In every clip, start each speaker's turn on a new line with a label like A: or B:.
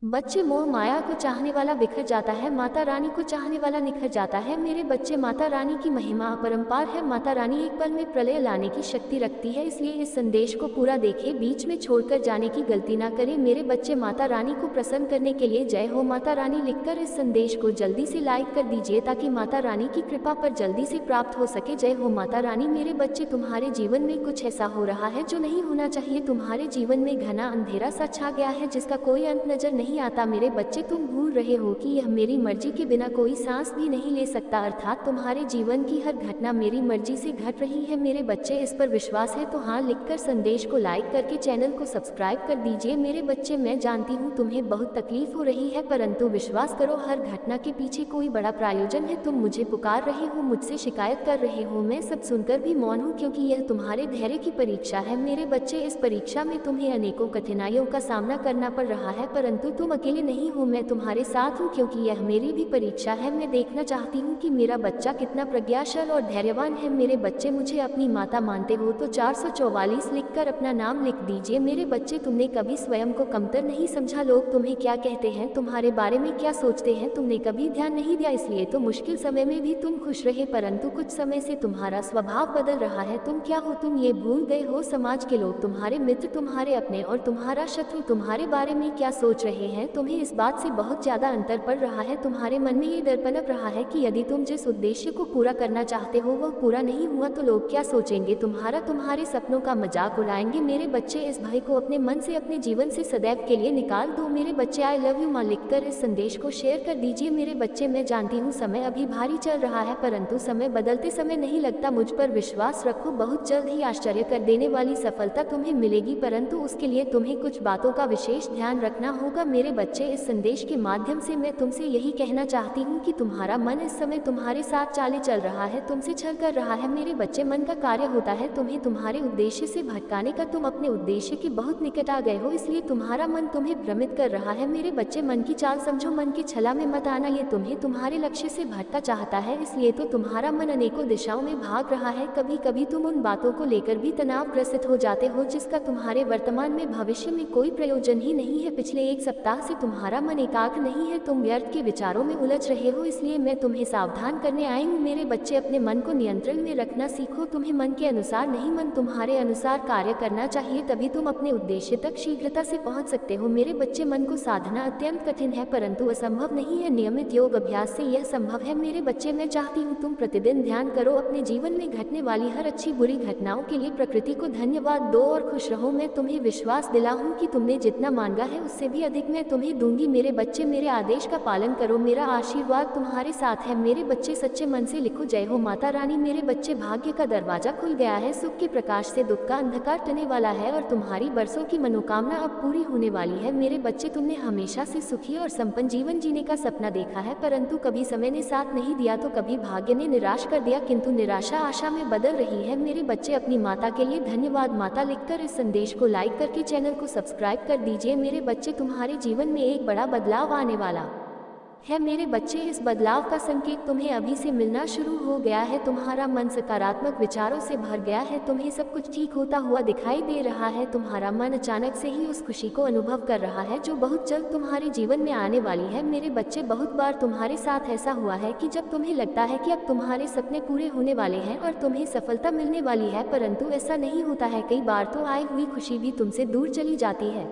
A: बच्चे मोह माया को चाहने वाला बिखर जाता है, माता रानी को चाहने वाला निखर जाता है। मेरे बच्चे, माता रानी की महिमा अपरंपार है। माता रानी एक पल में प्रलय लाने की शक्ति रखती है, इसलिए इस संदेश को पूरा देखें, बीच में छोड़कर जाने की गलती ना करें। मेरे बच्चे, माता रानी को प्रसन्न करने के लिए जय हो माता रानी लिखकर इस संदेश को जल्दी से लाइक कर दीजिए ताकि माता रानी की कृपा पर जल्दी से प्राप्त हो सके। जय हो माता रानी। मेरे बच्चे, तुम्हारे जीवन में कुछ ऐसा हो रहा है जो नहीं होना चाहिए। तुम्हारे जीवन में घना अंधेरा सा छा गया है जिसका कोई अंत नजर नहीं आता। मेरे बच्चे, तुम भूल रहे हो कि यह मेरी मर्जी के बिना कोई सांस भी नहीं ले सकता, अर्थात तुम्हारे जीवन की हर घटना मेरी मर्जी से घट रही है। मेरे बच्चे, इस पर विश्वास है तो हाँ लिखकर संदेश को लाइक करके चैनल को सब्सक्राइब कर दीजिए। मेरे बच्चे, मैं जानती हूँ तुम्हें बहुत तकलीफ हो रही है, परंतु विश्वास करो, हर घटना के पीछे कोई बड़ा प्रायोजन है। तुम मुझे पुकार रहे हो, मुझसे शिकायत कर रहे हो, मैं सब सुनकर भी मौन हूँ क्योंकि यह तुम्हारे धैर्य की परीक्षा है। मेरे बच्चे, इस परीक्षा में तुम्हें अनेकों कठिनाइयों का सामना करना पड़ रहा है, परंतु तुम अकेले नहीं हो, मैं तुम्हारे साथ हूँ क्योंकि यह मेरी भी परीक्षा है। मैं देखना चाहती हूँ कि मेरा बच्चा कितना प्रज्ञाशाल और धैर्यवान है। मेरे बच्चे, मुझे अपनी माता मानते हो तो 444 लिखकर अपना नाम लिख दीजिए। मेरे बच्चे, तुमने कभी स्वयं को कमतर नहीं समझा। लोग तुम्हें क्या कहते हैं, तुम्हारे बारे में क्या सोचते हैं, तुमने कभी ध्यान नहीं दिया, इसलिए तो मुश्किल समय में भी तुम खुश रहे, परंतु कुछ समय से तुम्हारा स्वभाव बदल रहा है। तुम क्या हो, तुम ये भूल गए हो समाज के लोग, तुम्हारे मित्र, तुम्हारे अपने और तुम्हारा शत्रु तुम्हारे बारे में क्या सोच रहे हैं। तुम्हें इस बात से बहुत ज्यादा अंतर पड़ रहा है। तुम्हारे मन में ये डर पनप रहा है कि यदि तुम जिस उद्देश्य को पूरा करना चाहते हो वह पूरा नहीं हुआ तो लोग क्या सोचेंगे, तुम्हारे सपनों का मजाक उड़ाएंगे। मेरे बच्चे, इस भय को अपने मन से, अपने जीवन से सदैव के लिए निकाल दो। मेरे बच्चे, आई लव यू माँ लिखकर इस संदेश को शेयर कर दीजिए। मेरे बच्चे, मैं जानती हूँ समय अभी भारी चल रहा है, परंतु समय बदलते समय नहीं लगता। मुझ पर विश्वास रखो, बहुत जल्द ही आश्चर्य कर देने वाली सफलता तुम्हें मिलेगी, परंतु उसके लिए तुम्हें कुछ बातों का विशेष ध्यान रखना होगा। मेरे बच्चे, इस संदेश के माध्यम से मैं तुमसे यही कहना चाहती हूँ कि तुम्हारा मन इस समय तुम्हारे साथ चाले चल रहा है, तुमसे छल कर रहा है। मेरे बच्चे, मन का कार्य होता है तुम्हें तुम्हारे उद्देश्य से भटकाने का। तुम अपने उद्देश्य के बहुत निकट आ गए हो, इसलिए तुम्हारा मन तुम्हें भ्रमित कर रहा है। मेरे बच्चे, मन की चाल समझो, मन की छला में मत आना, ये तुम्हें तुम्हारे लक्ष्य से भटका चाहता है, इसलिए तो तुम्हारा मन अनेकों दिशाओं में भाग रहा है। कभी कभी तुम उन बातों को लेकर भी तनावग्रसित हो जाते हो जिसका तुम्हारे वर्तमान में, भविष्य में कोई प्रयोजन ही नहीं है। पिछले एक सप्ताह से तुम्हारा मन एकाग्र नहीं है, तुम व्यर्थ के विचारों में उलझ रहे हो, इसलिए मैं तुम्हें सावधान करने आई हूँ। मेरे बच्चे, अपने मन को नियंत्रण में रखना सीखो। तुम्हें मन के अनुसार नहीं, मन तुम्हारे अनुसार कार्य करना चाहिए, तभी तुम अपने उद्देश्य तक शीघ्रता से पहुंच सकते हो। मेरे बच्चे, मन को साधना अत्यंत कठिन है परंतु असंभव नहीं है, नियमित योग अभ्यास से यह संभव है। मेरे बच्चे, मैं चाहती हूँ तुम प्रतिदिन ध्यान करो, अपने जीवन में घटने वाली हर अच्छी बुरी घटनाओं के लिए प्रकृति को धन्यवाद दो और खुश रहो। मैं तुम्हें विश्वास दिलाऊं कि तुमने जितना मांगा है उससे भी अधिक मैं तुम्हें दूंगी। मेरे बच्चे, मेरे आदेश का पालन करो, मेरा आशीर्वाद तुम्हारे साथ है। मेरे बच्चे, सच्चे मन से लिखो, जय हो माता रानी। मेरे बच्चे, भाग्य का दरवाजा खुल गया है, सुख के प्रकाश से दुख का अंधकार टलने वाला है और तुम्हारी बरसों की मनोकामना अब पूरी होने वाली है। मेरे बच्चे, तुमने हमेशा से सुखी और संपन्न जीवन जीने का सपना देखा है, परंतु कभी समय ने साथ नहीं दिया तो कभी भाग्य ने निराश कर दिया, किंतु निराशा आशा में बदल रही है। मेरे बच्चे, अपनी माता के लिए धन्यवाद माता लिखकर इस संदेश को लाइक करके चैनल को सब्सक्राइब कर दीजिए। मेरे बच्चे, तुम्हारे जीवन में एक बड़ा बदलाव आने वाला है। मेरे बच्चे, इस बदलाव का संकेत तुम्हें अभी से मिलना शुरू हो गया है। तुम्हारा मन सकारात्मक विचारों से भर गया है, तुम्हें सब कुछ ठीक होता हुआ दिखाई दे रहा है। तुम्हारा मन अचानक से ही उस खुशी को अनुभव कर रहा है जो बहुत जल्द तुम्हारे जीवन में आने वाली है। मेरे बच्चे, बहुत बार तुम्हारे साथ ऐसा हुआ है कि जब तुम्हें लगता है कि अब तुम्हारे सपने पूरे होने वाले हैं और तुम्हें सफलता मिलने वाली है, परंतु ऐसा नहीं होता है। कई बार तो आई हुई खुशी भी तुमसे दूर चली जाती है।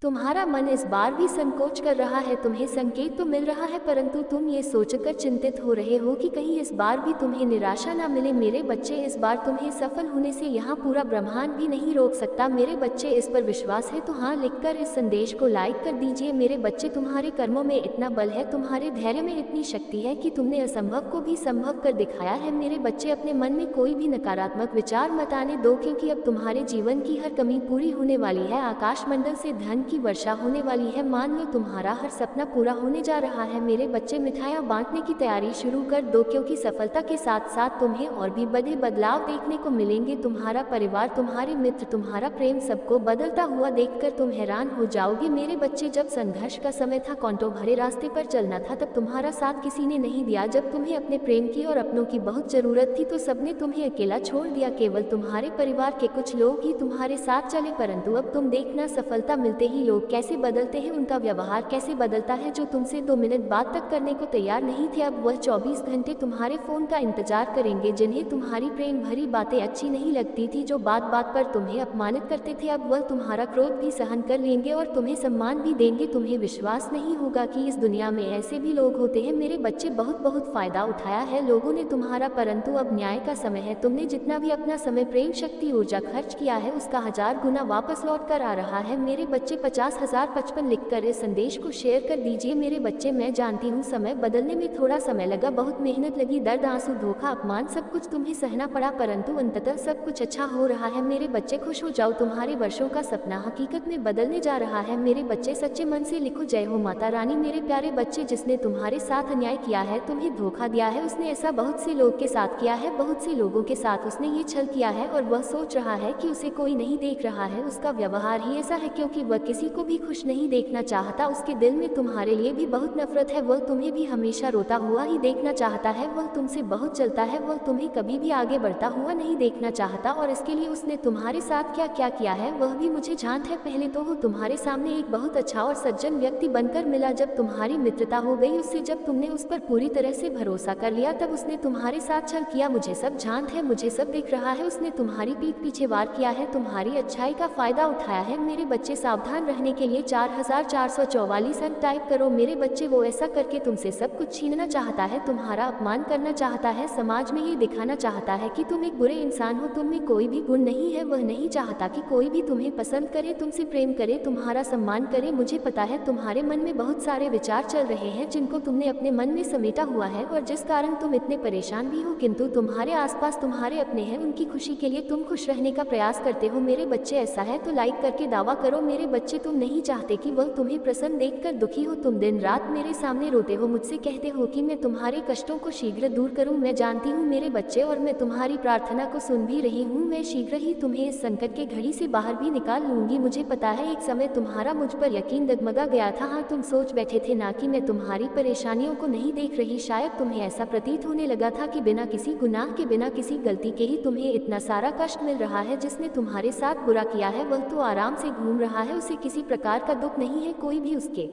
A: तुम्हारा मन इस बार भी संकोच कर रहा है, तुम्हें संकेत तो मिल रहा है परंतु तुम ये सोचकर चिंतित हो रहे हो कि कहीं इस बार भी तुम्हें निराशा ना मिले। मेरे बच्चे, इस बार तुम्हें सफल होने से यहाँ पूरा ब्रह्मांड भी नहीं रोक सकता। मेरे बच्चे, इस पर विश्वास है तो हाँ लिखकर इस संदेश को लाइक कर दीजिए। मेरे बच्चे, तुम्हारे कर्मों में इतना बल है, तुम्हारे धैर्य में इतनी शक्ति है कि तुमने असंभव को भी संभव कर दिखाया है। मेरे बच्चे, अपने मन में कोई भी नकारात्मक विचार मत आने दो क्योंकि अब तुम्हारे जीवन की हर कमी पूरी होने वाली है। आकाश मंडल से धन की वर्षा होने वाली है, मान लो तुम्हारा हर सपना पूरा होने जा रहा है। मेरे बच्चे, मिठाइयाँ बांटने की तैयारी शुरू कर दो क्योंकि सफलता के साथ साथ तुम्हें और भी बड़े बदलाव देखने को मिलेंगे। तुम्हारा परिवार, तुम्हारे मित्र, तुम्हारा प्रेम, सबको बदलता हुआ देखकर तुम हैरान हो जाओगे। मेरे बच्चे, जब संघर्ष का समय था, कांटों भरे रास्ते पर चलना था, तब तुम्हारा साथ किसी ने नहीं दिया। जब तुम्हें अपने प्रेम की और अपनों की बहुत जरूरत थी तो सबने तुम्हें अकेला छोड़ दिया, केवल तुम्हारे परिवार के कुछ लोग ही तुम्हारे साथ चले, परंतु अब तुम देखना, सफलता मिलते ही ही लोग कैसे बदलते हैं, उनका व्यवहार कैसे बदलता है। जो तुमसे 2 मिनट बात तक करने को तैयार नहीं थे, अब वह 24 घंटे तुम्हारे फ़ोन का इंतजार करेंगे। जिन्हें तुम्हारी प्रेम भरी बातें अच्छी नहीं लगती थी, जो बात बात पर तुम्हें अपमानित करते थे, अब वह तुम्हारा क्रोध भी सहन कर लेंगे और तुम्हें सम्मान भी देंगे। तुम्हें विश्वास नहीं होगा कि इस दुनिया में ऐसे भी लोग होते हैं। मेरे बच्चे, बहुत बहुत फ़ायदा उठाया है लोगों ने तुम्हारा, परंतु अब न्याय का समय है। तुमने जितना भी अपना समय, प्रेम, शक्ति, ऊर्जा खर्च किया है, उसका 1000 गुना वापस लौट कर आ रहा है। मेरे बच्चे, 50,055 लिखकर इस संदेश को शेयर कर दीजिए। मेरे बच्चे, मैं जानती हूँ समय बदलने में थोड़ा समय लगा, बहुत मेहनत लगी, दर्द, आंसू, धोखा, अपमान सब कुछ तुम्हें सहना पड़ा, परंतु अंततः सब कुछ अच्छा हो रहा है। मेरे बच्चे, खुश हो जाओ, तुम्हारे वर्षों का सपना हकीकत में बदलने जा रहा है। मेरे बच्चे, सच्चे मन से लिखो, जय हो माता रानी। मेरे प्यारे बच्चे, जिसने तुम्हारे साथ अन्याय किया है, तुम्हें धोखा दिया है, उसने ऐसा बहुत से लोग के साथ किया है, बहुत से लोगों के साथ उसने ये छल किया है, और वह सोच रहा है कि उसे कोई नहीं देख रहा है। उसका व्यवहार ही ऐसा है क्योंकि वह किसी को भी खुश नहीं देखना चाहता। उसके दिल में तुम्हारे लिए भी बहुत नफरत है। वह तुम्हें भी हमेशा रोता हुआ ही देखना चाहता है। वह तुमसे बहुत जलता है। वह तुम्हें कभी भी आगे बढ़ता हुआ नहीं देखना चाहता, और इसके लिए उसने तुम्हारे साथ क्या क्या किया है वह भी मुझे जानता है। पहले तो वो तुम्हारे सामने एक बहुत अच्छा और सज्जन व्यक्ति बनकर मिला। जब तुम्हारी मित्रता हो गई उससे, जब तुमने उस पर पूरी तरह से भरोसा कर लिया, तब उसने तुम्हारे साथ छल किया। मुझे सब जानता है, मुझे सब दिख रहा है। उसने तुम्हारी पीठ पीछे वार किया है, तुम्हारी अच्छाई का फायदा उठाया है। मेरे बच्चे, सावधान रहने के लिए 4444 अंक टाइप करो। मेरे बच्चे, वो ऐसा करके तुमसे सब कुछ छीनना चाहता है, तुम्हारा अपमान करना चाहता है, समाज में ये दिखाना चाहता है कि तुम एक बुरे इंसान हो, तुम में कोई भी गुण नहीं है। वह नहीं चाहता कि कोई भी तुम्हें पसंद करे, तुमसे प्रेम करे, तुम्हारा सम्मान करे। मुझे पता है तुम्हारे मन में बहुत सारे विचार चल रहे हैं जिनको तुमने अपने मन में समेटा हुआ है, और जिस कारण तुम इतने परेशान भी हो, किंतु तुम्हारे आसपास तुम्हारे अपने हैं, उनकी खुशी के लिए तुम खुश रहने का प्रयास करते हो। मेरे बच्चे, ऐसा है तो लाइक करके दावा करो। मेरे बच्चे, तुम नहीं चाहते कि वह तुम्हें प्रसन्न देखकर दुखी हो। तुम दिन रात मेरे सामने रोते हो, मुझसे कहते हो कि मैं तुम्हारे कष्टों को शीघ्र दूर करूं। मैं जानती हूं मेरे बच्चे, और मैं तुम्हारी प्रार्थना को सुन भी रही हूं। मैं शीघ्र ही तुम्हें इस संकट के घड़ी से बाहर भी निकाल लूंगी। मुझे पता है एक समय तुम्हारा मुझ पर यकीन डगमगा गया था। हाँ, तुम सोच बैठे थे ना कि मैं तुम्हारी परेशानियों को नहीं देख रही। शायद तुम्हें ऐसा प्रतीत होने लगा था कि बिना किसी गुनाह के, बिना किसी गलती के ही तुम्हें इतना सारा कष्ट मिल रहा है। जिसने तुम्हारे साथ बुरा किया है वह तो आराम से घूम रहा है, उसे किसी प्रकार का दुख नहीं है, कोई भी उसके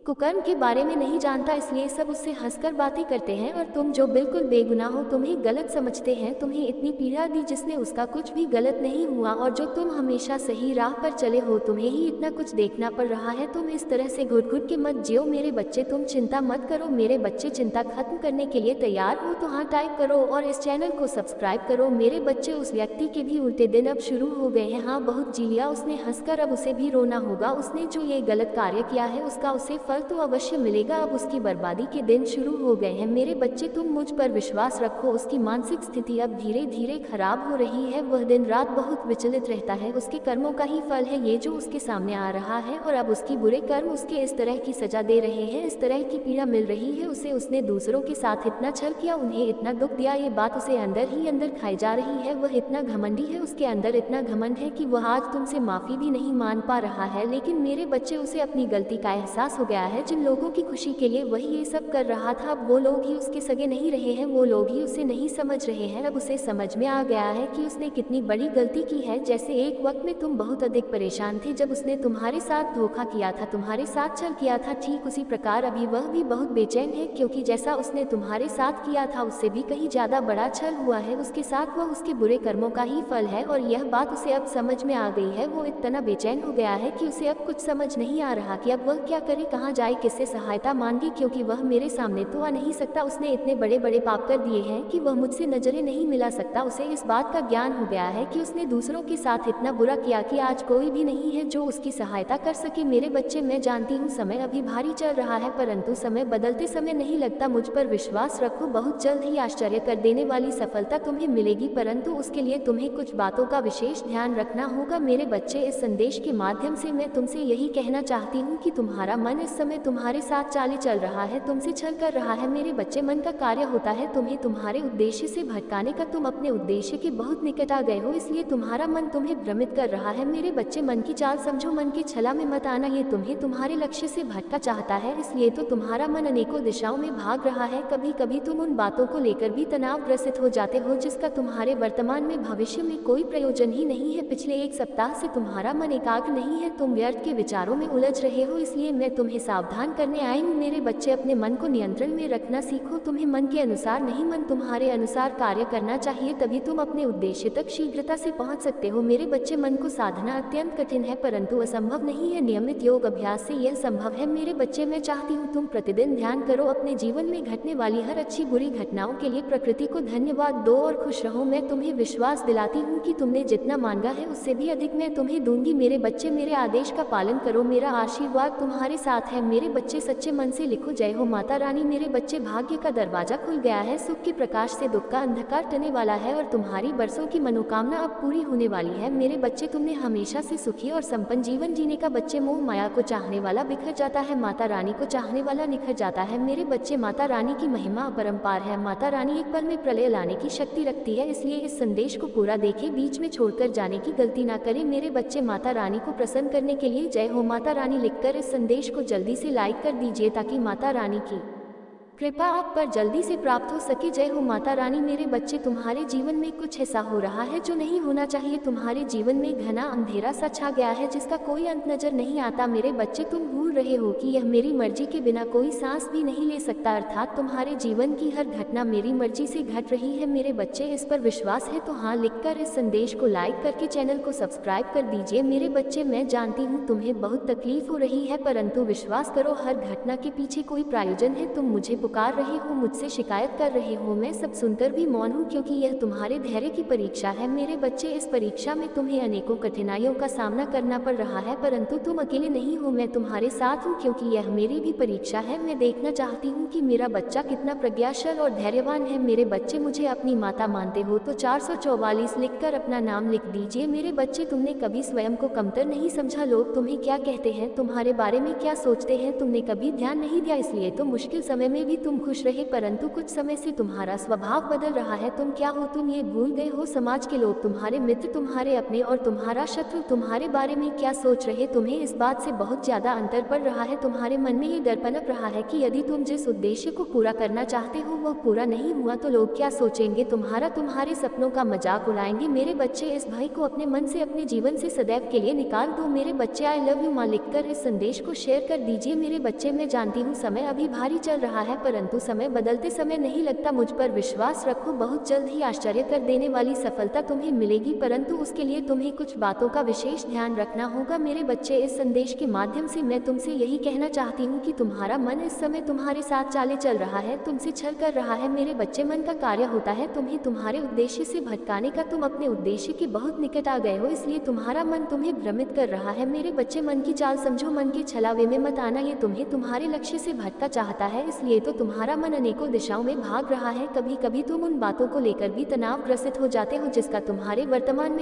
A: कुकर्म के बारे में नहीं जानता, इसलिए सब उससे हंसकर बातें करते हैं। और तुम जो बिल्कुल बेगुनाह हो, तुम्हें गलत समझते हैं, तुम्हें इतनी पीड़ा दी जिसने उसका कुछ भी गलत नहीं हुआ, और जो तुम हमेशा सही राह पर चले हो, तुम्हें ही इतना कुछ देखना पड़ रहा है। तुम इस तरह से घुट घुट के मत जियो। मेरे बच्चे, तुम चिंता मत करो। मेरे बच्चे, चिंता खत्म करने के लिए तैयार हो तो हाँ टाइप करो, और इस चैनल को सब्सक्राइब करो। मेरे बच्चे, उस व्यक्ति के भी उल्टे दिन अब शुरू हो गए हैं। हाँ, बहुत जी लिया उसने हंसकर, अब उसे भी रोना होगा। उसने जो ये गलत कार्य किया है उसका उसे फल तो अवश्य मिलेगा। अब उसकी बर्बादी के दिन शुरू हो गए हैं। मेरे बच्चे, तुम मुझ पर विश्वास रखो। उसकी मानसिक स्थिति अब धीरे धीरे खराब हो रही है। वह दिन रात बहुत विचलित रहता है। उसके कर्मों का ही फल है ये जो उसके सामने आ रहा है, और अब उसकी बुरे कर्म उसके इस तरह की सजा दे रहे हैं, इस तरह की पीड़ा मिल रही है उसे। उसने दूसरों के साथ इतना छल किया, उन्हें इतना दुख दिया, ये बात उसे अंदर ही अंदर खाई जा रही है। वह इतना घमंडी है, उसके अंदर इतना घमंड है कि वह आज तुमसे माफी भी नहीं मान पा रहा है। लेकिन मेरे बच्चे, उसे अपनी गलती का एहसास हो गया है। जिन लोगों की खुशी के लिए वही ये सब कर रहा था, अब वो लोग ही उसके सगे नहीं रहे हैं, वो लोग ही उसे नहीं समझ रहे हैं। अब उसे समझ में आ गया है कि उसने कितनी बड़ी गलती की है। जैसे एक वक्त में तुम बहुत अधिक परेशान थे जब उसने तुम्हारे साथ धोखा किया था, तुम्हारे साथ छल किया था, ठीक उसी प्रकार अभी वह भी बहुत बेचैन है, क्योंकि जैसा उसने तुम्हारे साथ किया था उससे भी कहीं ज्यादा बड़ा छल हुआ है उसके साथ। वह उसके बुरे कर्मों का ही फल है, और यह बात उसे अब समझ में आ गई है। वो इतना बेचैन हो गया है कि उसे अब कुछ समझ नहीं आ रहा कि अब वह क्या करे, कहाँ जाए, किससे सहायता मांगे, क्योंकि वह मेरे सामने तो आ नहीं सकता। उसने इतने बड़े बड़े पाप कर दिए हैं कि वह मुझसे नजरें नहीं मिला सकता। उसे इस बात का ज्ञान हो गया है कि उसने दूसरों के साथ इतना बुरा किया कि आज कोई भी नहीं है जो उसकी सहायता कर सके। मेरे बच्चे, मैं जानती हूँ समय अभी भारी चल रहा है, परंतु समय बदलते समय नहीं लगता। मुझ पर विश्वास रखो, बहुत जल्द ही आश्चर्य कर देने वाली सफलता तुम्हें मिलेगी, परंतु उसके लिए तुम्हें कुछ बातों का विशेष ध्यान रखना होगा। मेरे बच्चे, इस संदेश के माध्यम से मैं तुमसे यही कहना चाहती हूँ कि तुम्हारा मन इस समय तुम्हारे साथ चाले चल रहा है, तुमसे छल कर रहा है। मेरे बच्चे, मन का कार्य होता है तुम्हें तुम्हारे उद्देश्य से भटकाने का। तुम अपने उद्देश्य के बहुत निकट आ गए हो, इसलिए तुम्हारा मन तुम्हें भ्रमित कर रहा है। मेरे बच्चे, मन की चाल समझो, मन की छला में मत आना। ये तुम्हें तुम्हारे लक्ष्य से भटका चाहता है, इसलिए तो तुम्हारा मन अनेकों दिशाओं में भाग रहा है। कभी कभी तुम उन बातों को लेकर भी तनावग्रसित हो जाते हो जिसका तुम्हारे वर्तमान में भविष्य में कोई प्रयोजन ही नहीं है। पिछले एक सप्ताह से तुम्हारा मन एकाग्र नहीं है, तुम व्यर्थ के विचारों में उलझ रहे हो, इसलिए मैं तुम्हें सावधान करने आई हूँ। मेरे बच्चे, अपने मन को नियंत्रण में रखना सीखो। तुम्हें मन के अनुसार नहीं, मन तुम्हारे अनुसार कार्य करना चाहिए, तभी तुम अपने उद्देश्य तक शीघ्रता से पहुंच सकते हो। मेरे बच्चे, मन को साधना अत्यंत कठिन है परंतु असंभव नहीं है। नियमित योग अभ्यास से यह संभव है। मेरे बच्चे, मैं चाहती हूँ तुम प्रतिदिन ध्यान करो, अपने जीवन में घटने वाली हर अच्छी बुरी घटनाओं के लिए प्रकृति को धन्यवाद दो और खुश रहो। मैं तुम्हें विश्वास दिलाती हूँ कि तुमने जितना मांगा है उससे भी अधिक मैं तुम्हें दूंगी। मेरे बच्चे, मेरे आदेश का पालन करो, मेरा आशीर्वाद तुम्हारे साथ है। मेरे बच्चे, सच्चे मन से लिखो, जय हो माता रानी। मेरे बच्चे, भाग्य का दरवाजा खुल गया है, सुख के प्रकाश से दुख का अंधकार टलने वाला है और तुम्हारी बरसों की मनोकामना अब पूरी होने वाली है। मेरे बच्चे, तुमने हमेशा से सुखी और संपन्न जीवन जीने का। बच्चे, मोह माया को चाहने वाला बिखर जाता है, माता रानी को चाहने वाला निखर जाता है। मेरे बच्चे, माता रानी की महिमा अपरंपार है। माता रानी एक पल में प्रलय लाने की शक्ति रखती है, इसलिए इस संदेश को पूरा देखें, बीच में छोड़कर जाने की गलती ना करें। मेरे बच्चे, माता रानी को प्रसन्न करने के लिए जय हो माता रानी लिखकर इस संदेश को जल्दी से लाइक कर दीजिए ताकि माता रानी की कृपा आप पर जल्दी से प्राप्त हो सके। जय हो माता रानी। मेरे बच्चे, तुम्हारे जीवन में कुछ ऐसा हो रहा है जो नहीं होना चाहिए। तुम्हारे जीवन में घना अंधेरा सा छा गया है जिसका कोई अंत नजर नहीं आता। मेरे बच्चे, तुम भूल रहे हो कि यह मेरी मर्जी के बिना कोई सांस भी नहीं ले सकता, अर्थात तुम्हारे जीवन की हर घटना मेरी मर्जी से घट रही है। मेरे बच्चे, इस पर विश्वास है तो हाँ लिखकर इस संदेश को लाइक करके चैनल को सब्सक्राइब कर दीजिए। मेरे बच्चे, मैं जानती हूँ तुम्हें बहुत तकलीफ हो रही है परंतु विश्वास करो, हर घटना के पीछे कोई प्रायोजन है। तुम मुझे पुकार रहे हो, मुझसे शिकायत कर रहे हो, मैं सब सुनकर भी मौन हूँ क्योंकि यह तुम्हारे धैर्य की परीक्षा है। मेरे बच्चे, इस परीक्षा में तुम्हें अनेकों कठिनाइयों का सामना करना पड़ रहा है परंतु तुम अकेले नहीं हो, मैं तुम्हारे साथ हूँ क्योंकि यह मेरी भी परीक्षा है। मैं देखना चाहती हूँ कि मेरा बच्चा कितना प्रज्ञाशाल और धैर्यवान है। मेरे बच्चे, मुझे अपनी माता मानते हो तो 444 लिखकर अपना नाम लिख दीजिए। मेरे बच्चे, तुमने कभी स्वयं को कमतर नहीं समझा। लोग तुम्हें क्या कहते हैं, तुम्हारे बारे में क्या सोचते हैं, तुमने कभी ध्यान नहीं दिया, इसलिए तो मुश्किल समय में भी तुम खुश रहे। परंतु कुछ समय से तुम्हारा स्वभाव बदल रहा है। तुम क्या हो, तुम ये भूल गए हो समाज के लोग, तुम्हारे मित्र, तुम्हारे अपने और तुम्हारा शत्रु तुम्हारे बारे में क्या सोच रहे। तुम्हें इस बात से बहुत ज्यादा अंतर पड़ रहा है। तुम्हारे मन में ये डर पनप रहा है कि यदि तुम जिस उद्देश्य को पूरा करना चाहते हो वह पूरा नहीं हुआ तो लोग क्या सोचेंगे, तुम्हारे सपनों का मजाक उड़ाएंगे। मेरे बच्चे, इस भय को अपने मन से, अपने जीवन से सदैव के लिए निकाल दो। मेरे बच्चे, आई लव यू माँ लिखकर इस संदेश को शेयर कर दीजिए। मेरे बच्चे, मैं जानती हूँ समय अभी भारी चल रहा है परंतु समय बदलते समय नहीं लगता। मुझ पर विश्वास रखो, बहुत जल्द ही आश्चर्य कर देने वाली सफलता तुम्हें मिलेगी परंतु उसके लिए तुम्हें कुछ बातों का विशेष ध्यान रखना होगा। मेरे बच्चे, इस संदेश के माध्यम से मैं तुमसे यही कहना चाहती हूँ कि तुम्हारा मन इस समय तुम्हारे साथ चाले चल रहा है, तुमसे छल कर रहा है। मेरे बच्चे, मन का कार्य होता है तुम्हें तुम्हारे उद्देश्य से भटकाने का। तुम अपने उद्देश्य के बहुत निकट आ गए हो, इसलिए तुम्हारा मन तुम्हें भ्रमित कर रहा है। मेरे बच्चे, मन की चाल समझो, मन के छलावे में मत आना। ये तुम्हें तुम्हारे लक्ष्य से भटका चाहता है, इसलिए तो तुम्हारा मन अनेकों दिशाओं में भाग रहा है। कभी कभी तुम उन बातों को लेकर भी तनावग्रसित हो जाते हो जिसका तुम्हारे वर्तमान में